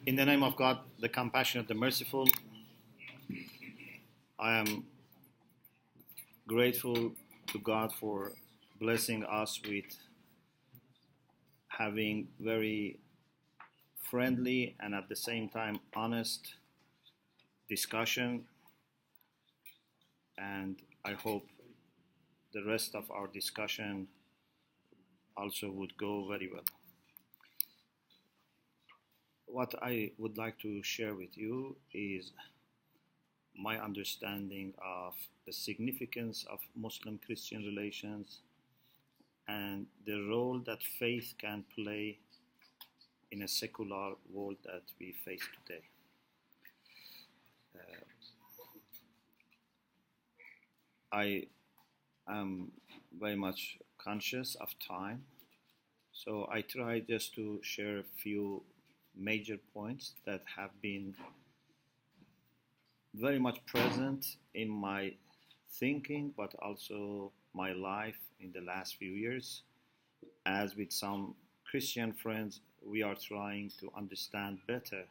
In the name of God, the compassionate, the merciful, I am grateful to God for blessing us with having very friendly and at the same time honest discussion, and I hope the rest of our discussion also would go very well. What I would like to share with you is my understanding of the significance of Muslim-Christian relations and the role that faith can play in a secular world that we face today. I am very much conscious of time, so I try just to share a few major points that have been very much present in my thinking, but also my life in the last few years. As with some Christian friends, we are trying to understand better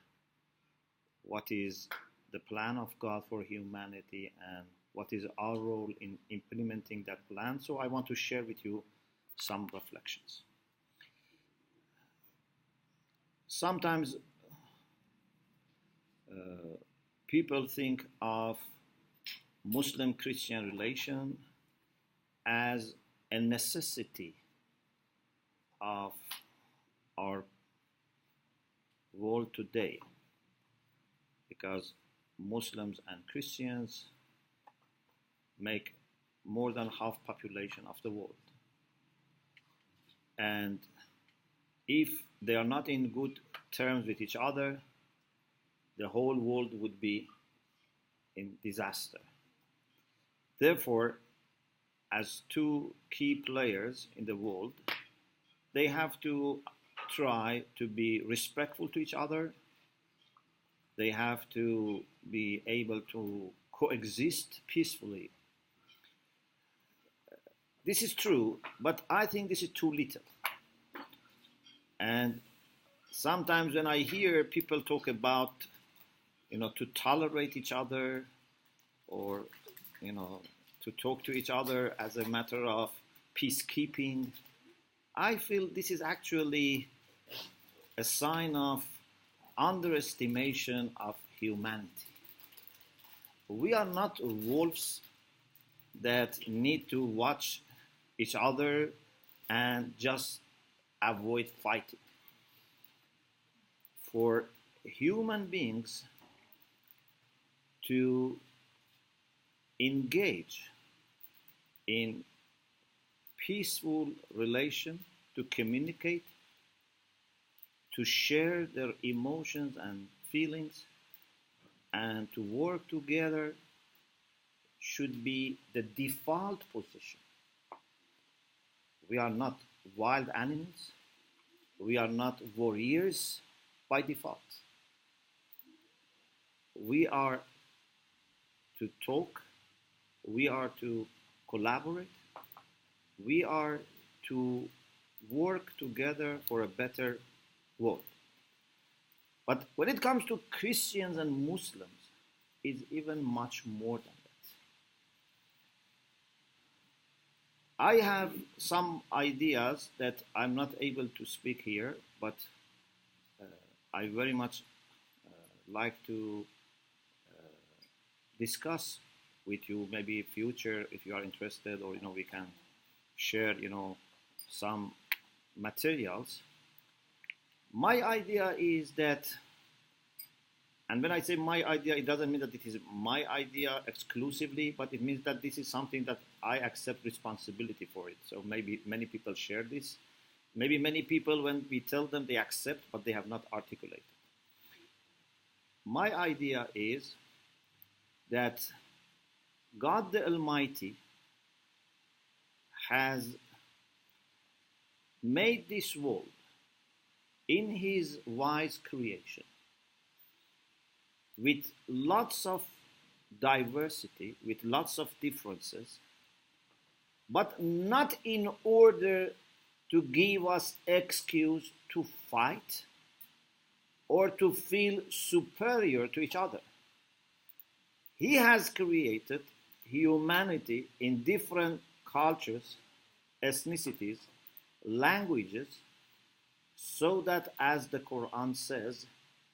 what is the plan of God for humanity and what is our role in implementing that plan. So I want to share with you some reflections. Sometimes people think of Muslim-Christian relation as a necessity of our world today, because Muslims and Christians make more than half population of the world. And if they are not in good terms with each other, the whole world would be in disaster. Therefore, as two key players in the world, they have to try to be respectful to each other. They have to be able to coexist peacefully. This is true, but I think this is too little. And sometimes when I hear people talk about, to tolerate each other or, to talk to each other as a matter of peacekeeping, I feel this is actually a sign of underestimation of humanity. We are not wolves that need to watch each other and just avoid fighting. For human beings to engage in peaceful relation, to communicate, to share their emotions and feelings, and to work together should be the default position. We are not wild animals. We are not warriors by default. We are to talk. We are to collaborate. We are to work together for a better world. But when it comes to Christians and Muslims, it's even much more than that. I have some ideas that I'm not able to speak here, but I very much like to discuss with you, maybe future, if you are interested, or we can share some materials. My idea is that, and when I say my idea, it doesn't mean that it is my idea exclusively, but it means that this is something that I accept responsibility for it. So maybe many people share this. Maybe many people, when we tell them, they accept, but they have not articulated. My idea is that God the Almighty has made this world in His wise creation with lots of diversity, with lots of differences, but not in order to give us excuse to fight or to feel superior to each other. He has created humanity in different cultures, ethnicities, languages, so that, as the Quran says,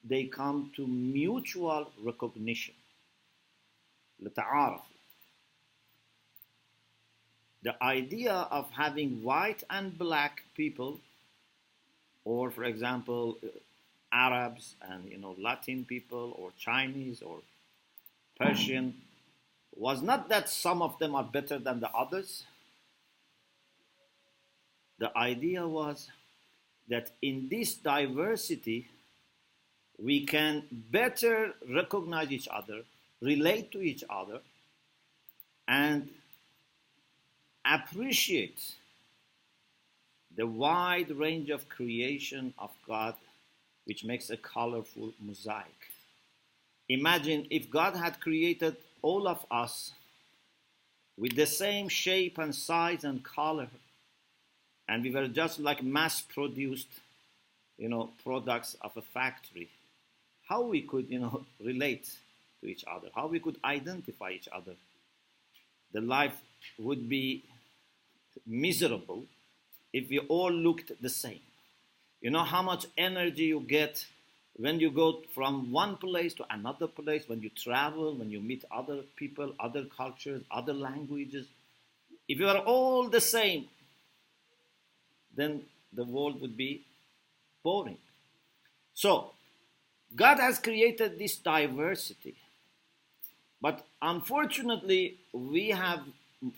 they come to mutual recognition. لتعارف. The idea of having white and black people, or for example, Arabs and Latin people, or Chinese or Persian, was not that some of them are better than the others. The idea was that in this diversity, we can better recognize each other, relate to each other, and appreciate the wide range of creation of God, which makes a colorful mosaic. Imagine if God had created all of us with the same shape and size and color, and we were just like mass-produced, products of a factory. How we could, relate to each other, how we could identify each other. The life would be miserable if we all looked the same. You know how much energy you get when you go from one place to another place, when you travel, when you meet other people, other cultures, other languages. If you are all the same, then the world would be boring. So, God has created this diversity. But unfortunately, we have,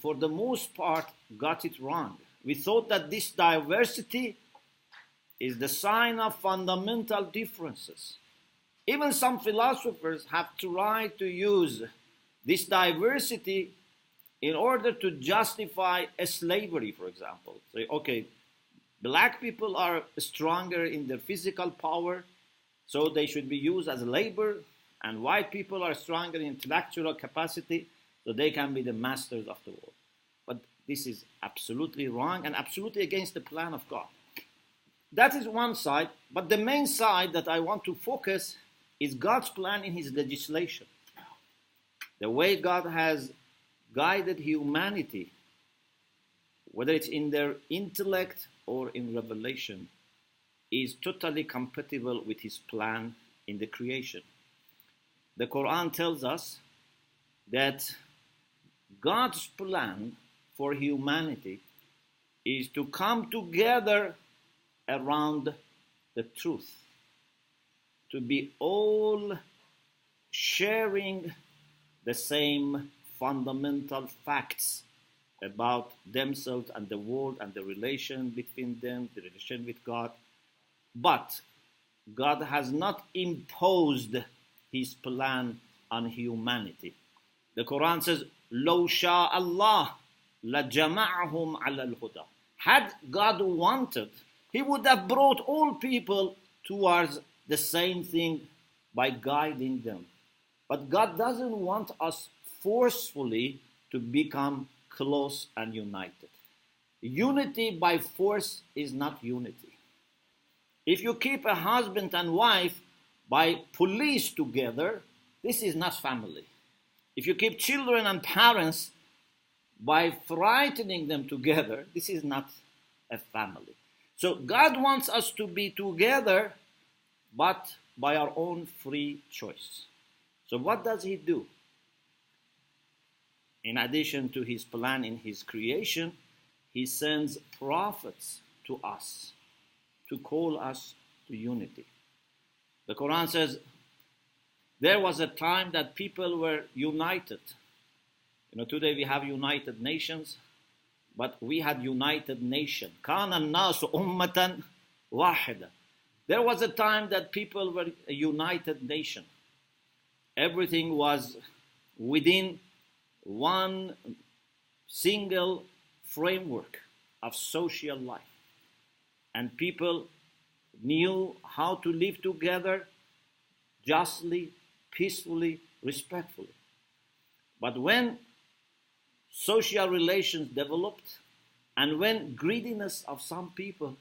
for the most part, got it wrong. We thought that this diversity is the sign of fundamental differences. Even some philosophers have tried to use this diversity in order to justify slavery, for example. Say, okay, black people are stronger in their physical power, so they should be used as labor, and white people are stronger in intellectual capacity, so they can be the masters of the world. But this is absolutely wrong and absolutely against the plan of God. That is one side, but the main side that I want to focus is God's plan in his legislation. The way God has guided humanity, whether it's in their intellect or in revelation, is totally compatible with his plan in the creation. The Quran tells us that God's plan for humanity is to come together around the truth, to be all sharing the same fundamental facts about themselves and the world and the relation between them, the relation with God. But God has not imposed his plan on humanity. The Quran says, لَوْ شَاءَ اللَّهُ لَجَمَعَهُمْ عَلَى الْهُدَى. Had God wanted, he would have brought all people towards the same thing by guiding them. But God doesn't want us forcefully to become close and united. Unity by force is not unity. If you keep a husband and wife by police together, this is not family. If you keep children and parents by frightening them together, this is not a family. So God wants us to be together, but by our own free choice. So what does he do? In addition to his plan in his creation, he sends prophets to us to call us to unity. The Quran says, there was a time that people were united. Today we have United Nations, but we had United Nation. كَانَ النَّاسُ أُمَّةً وَاحِدًا. There was a time that people were a united nation. Everything was within one single framework of social life. And people knew how to live together justly, peacefully, respectfully. But when social relations developed, and when greediness of some people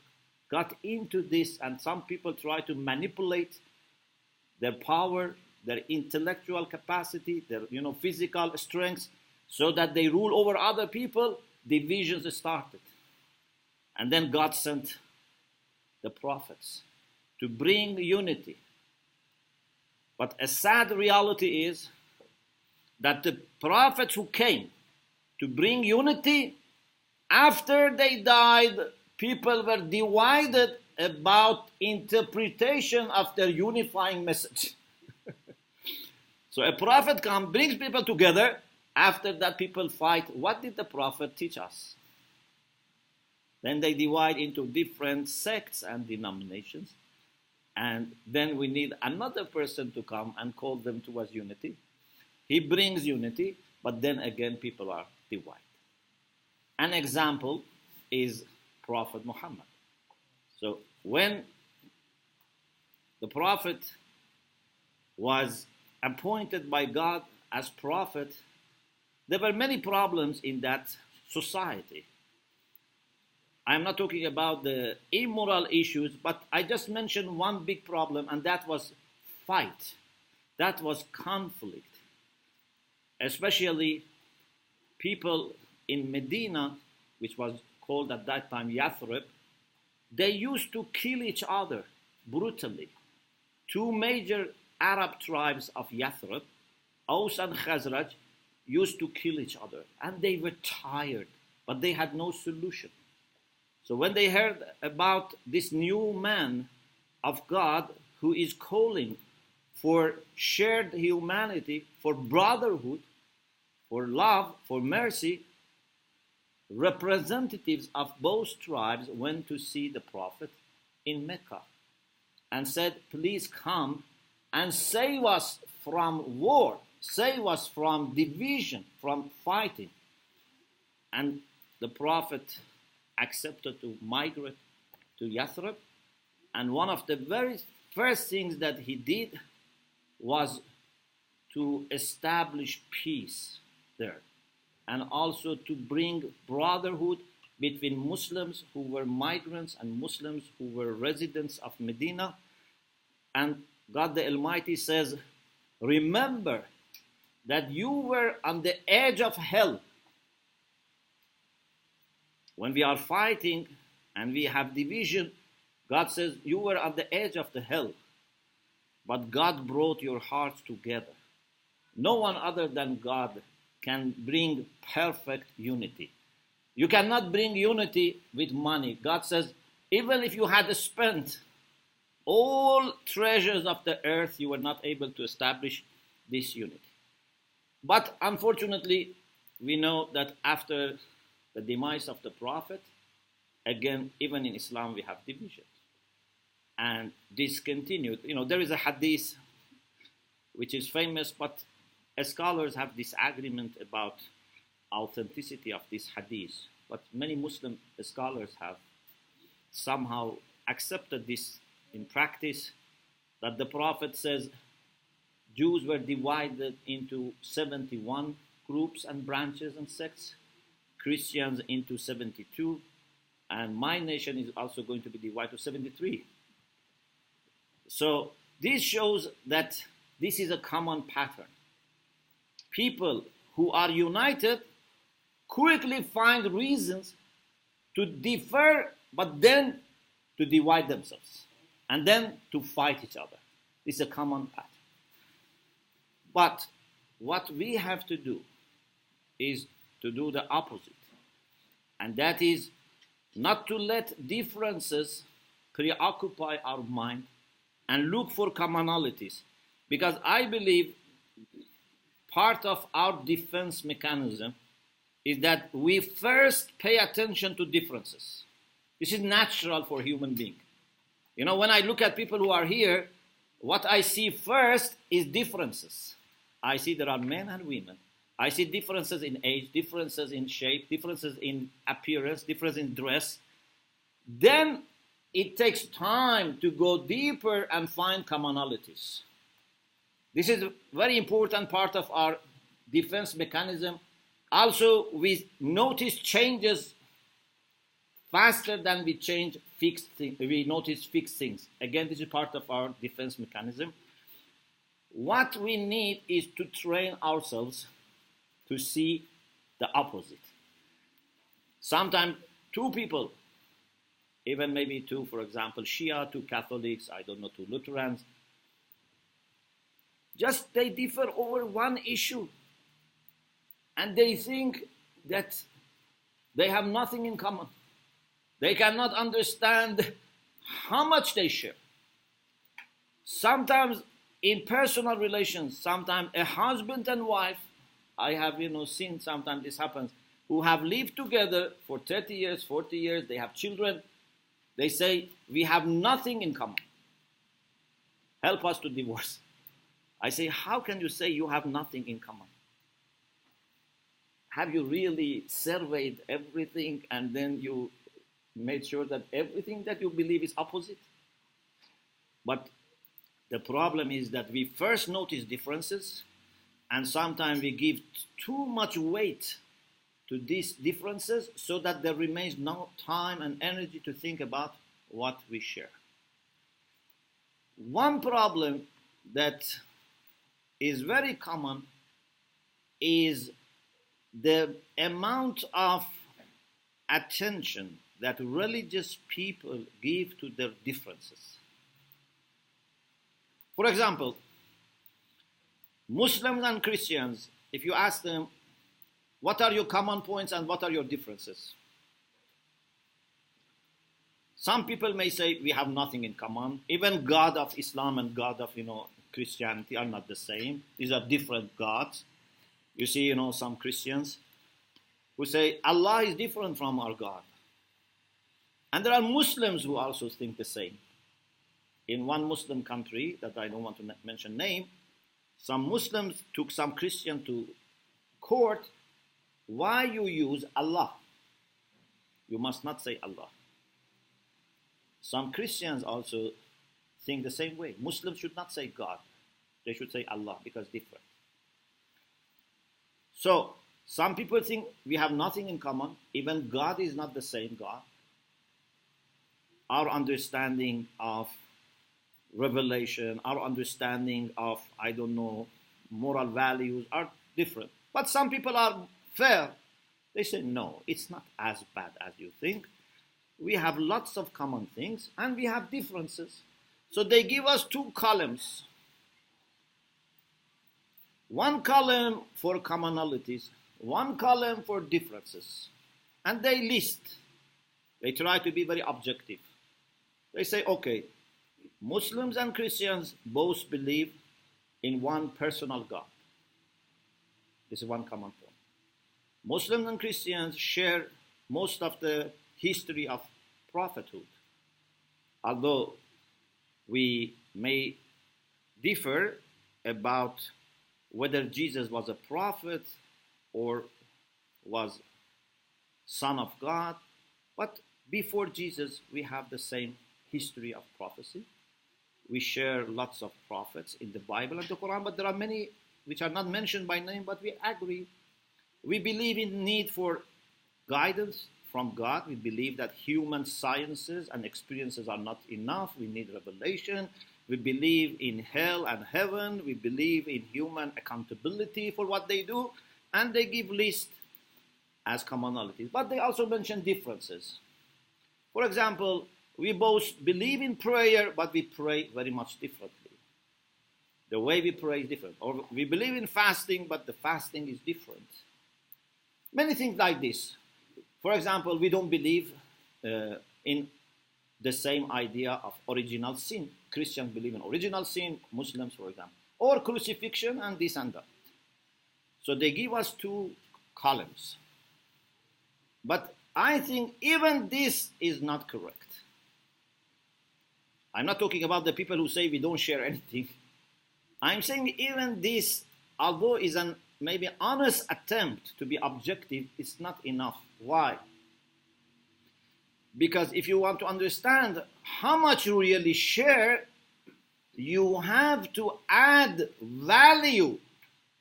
got into this, and some people tried to manipulate their power, their intellectual capacity, their physical strength, so that they rule over other people, divisions started. And then God sent the prophets to bring unity. But a sad reality is that the prophets who came to bring unity, after they died, people were divided about interpretation of their unifying message. So a prophet comes, brings people together. After that, people fight. What did the prophet teach us? Then they divide into different sects and denominations. And then we need another person to come and call them towards unity. He brings unity, but then again people are divided. An example is Prophet Muhammad. So when the prophet was appointed by God as prophet, there were many problems in that society. I'm not talking about the immoral issues, but I just mentioned one big problem, and that was fight. That was conflict. Especially people in Medina, which was called at that time Yathrib, they used to kill each other brutally. Two major Arab tribes of Yathrib, Aus and Khazraj, used to kill each other. And they were tired, but they had no solution. So when they heard about this new man of God who is calling for shared humanity, for brotherhood, for love, for mercy, representatives of both tribes went to see the prophet in Mecca and said, please come and save us from war, save us from division, from fighting. And the prophet accepted to migrate to Yathrib, and one of the very first things that he did was to establish peace there, and also to bring brotherhood between Muslims who were migrants and Muslims who were residents of Medina. And God the Almighty says, remember that you were on the edge of hell. When we are fighting and we have division, God says, you were at the edge of the hell, but God brought your hearts together. No one other than God can bring perfect unity. You cannot bring unity with money. God says, even if you had spent all treasures of the earth, you were not able to establish this unity. But unfortunately, we know that after the demise of the prophet, again, even in Islam, we have divisions. And this continued. There is a hadith which is famous, but scholars have disagreement about authenticity of this hadith. But many Muslim scholars have somehow accepted this in practice, that the prophet says Jews were divided into 71 groups and branches and sects, Christians into 72, and my nation is also going to be divided to 73. So this shows that this is a common pattern. People who are united quickly find reasons to differ, but then to divide themselves, and then to fight each other. This is a common pattern. But what we have to do is to do the opposite. And that is not to let differences preoccupy our mind and look for commonalities. Because I believe part of our defense mechanism is that we first pay attention to differences. This is natural for human beings. When I look at people who are here, what I see first is differences. I see there are men and women. I see differences in age, differences in shape, differences in appearance, differences in dress. Then it takes time to go deeper and find commonalities. This is a very important part of our defense mechanism. Also, we notice changes faster than we change fixed things. We notice fixed things. Again, this is part of our defense mechanism. What we need is to train ourselves to see the opposite. Sometimes two people, even maybe two, for example, Shia, two Catholics, I don't know, two Lutherans, just they differ over one issue. And they think that they have nothing in common. They cannot understand how much they share. Sometimes in personal relations, sometimes a husband and wife, I have seen sometimes this happens, who have lived together for 30 years, 40 years, they have children. They say, we have nothing in common. Help us to divorce. I say, how can you say you have nothing in common? Have you really surveyed everything and then you made sure that everything that you believe is opposite? But the problem is that we first notice differences, and sometimes we give too much weight to these differences so that there remains no time and energy to think about what we share. One problem that is very common is the amount of attention that religious people give to their differences. For example, Muslims and Christians, if you ask them, what are your common points and what are your differences? Some people may say we have nothing in common. Even God of Islam and God of Christianity are not the same. These are different gods. You see, some Christians who say Allah is different from our God. And there are Muslims who also think the same. In one Muslim country that I don't want to mention name, some Muslims took some Christian to court. Why you use Allah? You must not say Allah. Some Christians also think the same way. Muslims should not say God. They should say Allah because different. So, some people think we have nothing in common. Even God is not the same God. Our understanding of revelation, our understanding of, moral values are different. But some people are fair. They say, no, it's not as bad as you think. We have lots of common things and we have differences. So they give us two columns. One column for commonalities, one column for differences. And they list. They try to be very objective. They say, okay, Muslims and Christians both believe in one personal God. This is one common point. Muslims and Christians share most of the history of prophethood. Although we may differ about whether Jesus was a prophet or was Son of God, but before Jesus we have the same history of prophecy. We share lots of prophets in the Bible and the Quran, but there are many which are not mentioned by name, but we agree. We believe in need for guidance from God. We believe that human sciences and experiences are not enough. We need revelation. We believe in hell and heaven. We believe in human accountability for what they do. And they give list as commonalities. But they also mention differences. For example, we both believe in prayer, but we pray very much differently. The way we pray is different. Or we believe in fasting, but the fasting is different. Many things like this. For example, we don't believe in the same idea of original sin. Christians believe in original sin, Muslims, for example. Or crucifixion and this and that. So they give us two columns. But I think even this is not correct. I'm not talking about the people who say we don't share anything. I'm saying even this, although is an maybe honest attempt to be objective, it's not enough. Why? Because if you want to understand how much you really share, you have to add value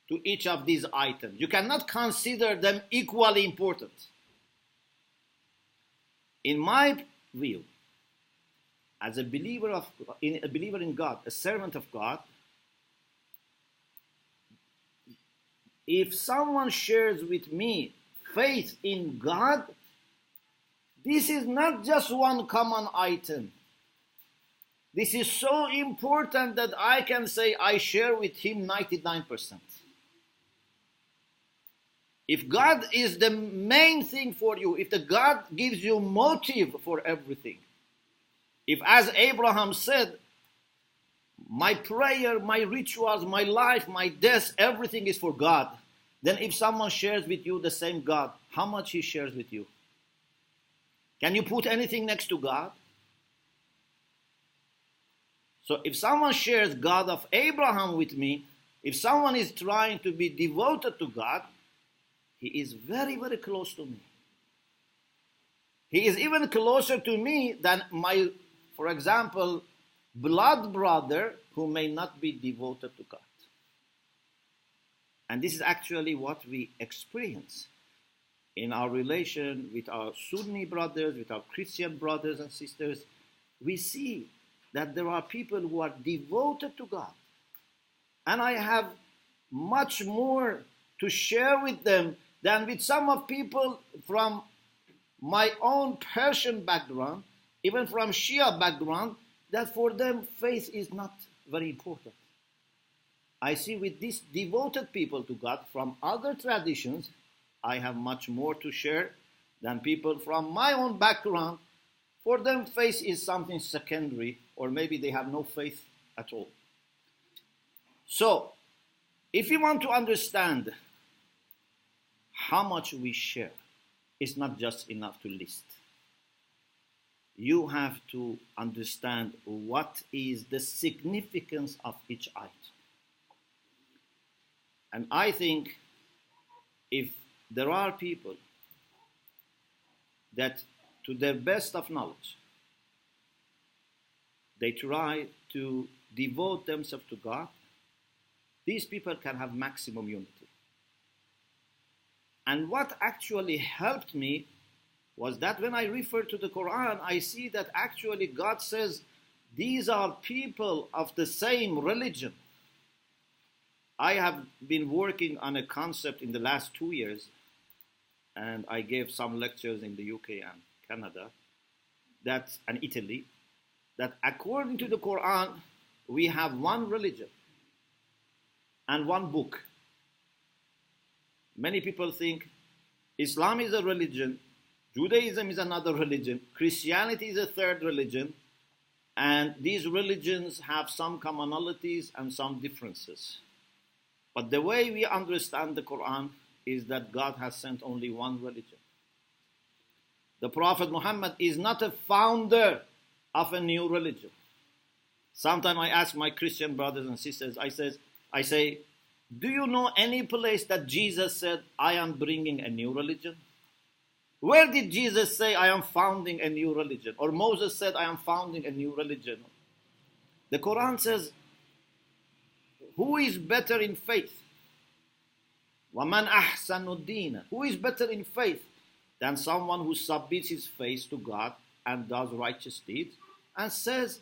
to each of these items. You cannot consider them equally important. In my view, as a believer in God, a servant of God, if someone shares with me faith in God, this is not just one common item. This is so important that I can say I share with him 99%. If God is the main thing for you, if the God gives you motive for everything, if as Abraham said, my prayer, my rituals, my life, my death, everything is for God, then if someone shares with you the same God, how much he shares with you? Can you put anything next to God? So if someone shares God of Abraham with me, if someone is trying to be devoted to God, he is very, very close to me. He is even closer to me than my, for example, blood brother who may not be devoted to God. And this is actually what we experience in our relation with our Sunni brothers, with our Christian brothers and sisters. We see that there are people who are devoted to God. And I have much more to share with them than with some of people from my own Persian background, even from Shia background, that for them faith is not very important. I see with these devoted people to God from other traditions, I have much more to share than people from my own background. For them, faith is something secondary, or maybe they have no faith at all. So, if you want to understand how much we share, it's not just enough to list. You have to understand what is the significance of each item. And I think if there are people that, to their best of knowledge, they try to devote themselves to God, these people can have maximum unity. And what actually helped me was that when I refer to the Quran, I see that actually God says these are people of the same religion. I have been working on a concept in the last 2 years, and I gave some lectures in the UK and Canada, and Italy, that according to the Quran, we have one religion and one book. Many people think Islam is a religion, Judaism is another religion, Christianity is a third religion, and these religions have some commonalities and some differences. But the way we understand the Quran is that God has sent only one religion. The Prophet Muhammad is not a founder of a new religion. Sometimes I ask my Christian brothers and sisters, I say, do you know any place that Jesus said, I am bringing a new religion? Where did Jesus say, I am founding a new religion? Or Moses said, I am founding a new religion? The Quran says, who is better in faith? وَمَنْ أَحْسَنُ الدِّينَ. Who is better in faith than someone who submits his face to God and does righteous deeds and says,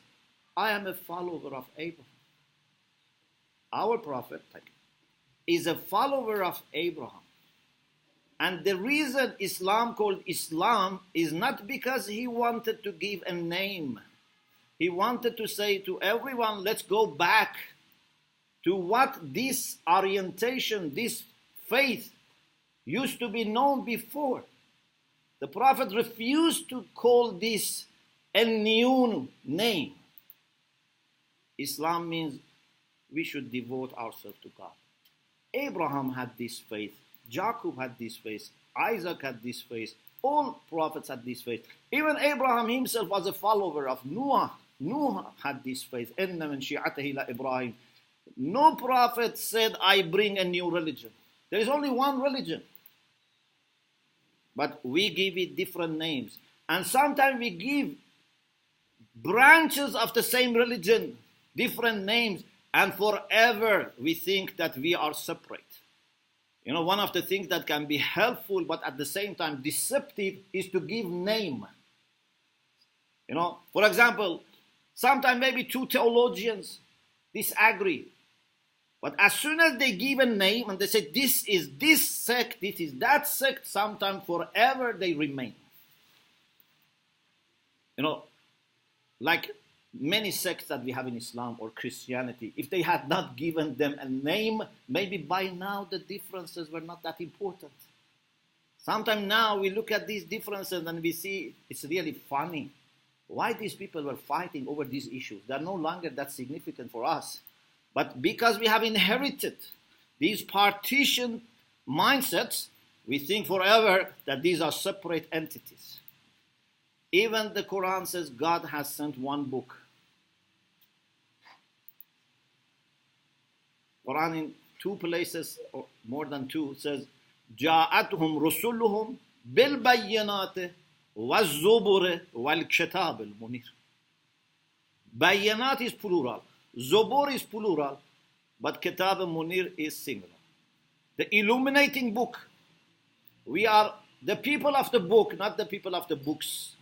I am a follower of Abraham. Our prophet is a follower of Abraham. And the reason Islam called Islam is not because he wanted to give a name. He wanted to say to everyone, let's go back to what this orientation, this faith used to be known before. The Prophet refused to call this a new name. Islam means we should devote ourselves to God. Abraham had this faith. Jacob had this faith. Isaac had this faith. All prophets had this faith. Even Abraham himself was a follower of Noah. Noah had this faith. إِنَّ مِنْ شِيعَتِهِ لَإِبْرَاهِيمَ. No prophet said, I bring a new religion. There is only one religion. But we give it different names. And sometimes we give branches of the same religion, different names, and forever we think that we are separate. You know, one of the things that can be helpful but at the same time deceptive is to give name. You know, for example, sometimes maybe two theologians disagree. But as soon as they give a name and they say this is this sect, this is that sect, sometimes forever they remain. You know, like many sects that we have in Islam or Christianity, if they had not given them a name, maybe by now the differences were not that important. Sometimes now we look at these differences and we see it's really funny. Why these people were fighting over these issues? They're no longer that significant for us. But because we have inherited these partition mindsets, we think forever that these are separate entities. Even the Quran says God has sent one book. Quran in 2 places, or more than 2, says, جاءتهم رسلهم بالبينات والزبر والكتاب المنير. Bayyanat is plural, Zobor is plural, but Kitab al-Munir is singular. The illuminating book. We are the people of the book, not the people of the books.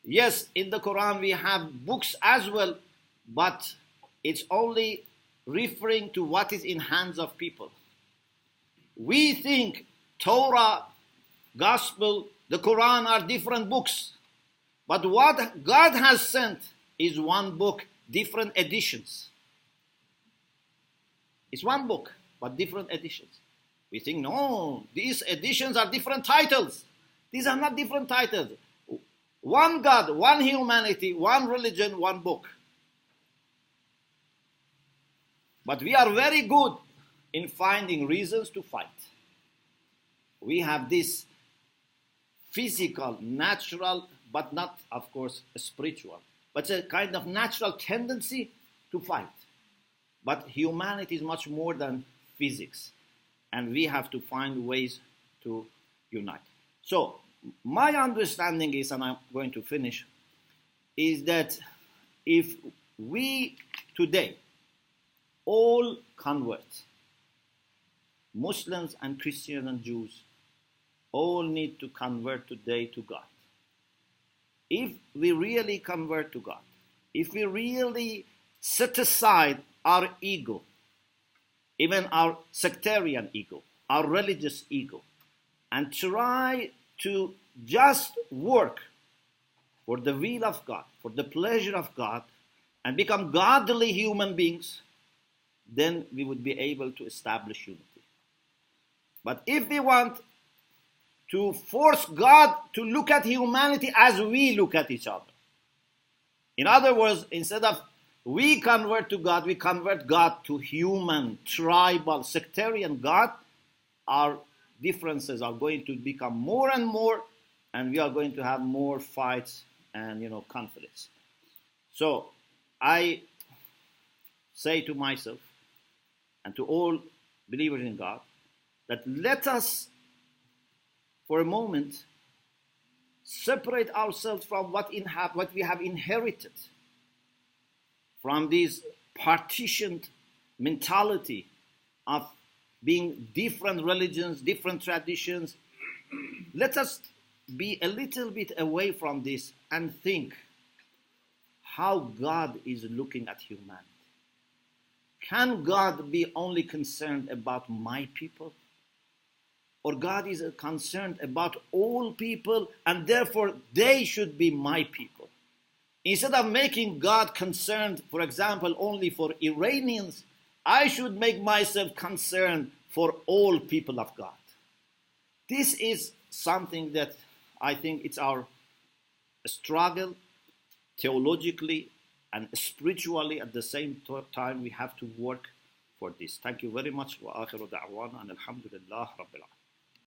Yes, in the Quran we have books as well, but it's only referring to what is in hands of people. We think Torah, Gospel, the Quran are different books. But what God has sent is one book, different editions. It's one book, but different editions. We think, no, these editions are different titles. These are not different titles. One God, one humanity, one religion, one book. But we are very good in finding reasons to fight. We have this physical, natural, but not, of course, spiritual, but a kind of natural tendency to fight. But humanity is much more than physics, and we have to find ways to unite. So, my understanding is, and I'm going to finish, is that if we today all convert, Muslims and Christians and Jews all need to convert today to God. If we really convert to God, if we really set aside our ego, even our sectarian ego, our religious ego, and try to just work for the will of God, for the pleasure of God, and become godly human beings, then we would be able to establish unity. But if we want to force God to look at humanity as we look at each other, in other words, instead of we convert to God, we convert God to human, tribal, sectarian God, our differences are going to become more and more, and we are going to have more fights and, conflicts. So I say to myself and to all believers in God that let us, for a moment, separate ourselves from what we have inherited from this partitioned mentality of being different religions, different traditions. Let us be a little bit away from this and think how God is looking at humanity. Can God be only concerned about my people? Or God is concerned about all people, and therefore they should be my people. Instead of making God concerned, for example, only for Iranians, I should make myself concerned for all people of God. This is something that I think it's our struggle, theologically and spiritually at the same time. We have to work for this. Thank you very much. Wa akhiru da'wana and alhamdulillah rabbil alamin.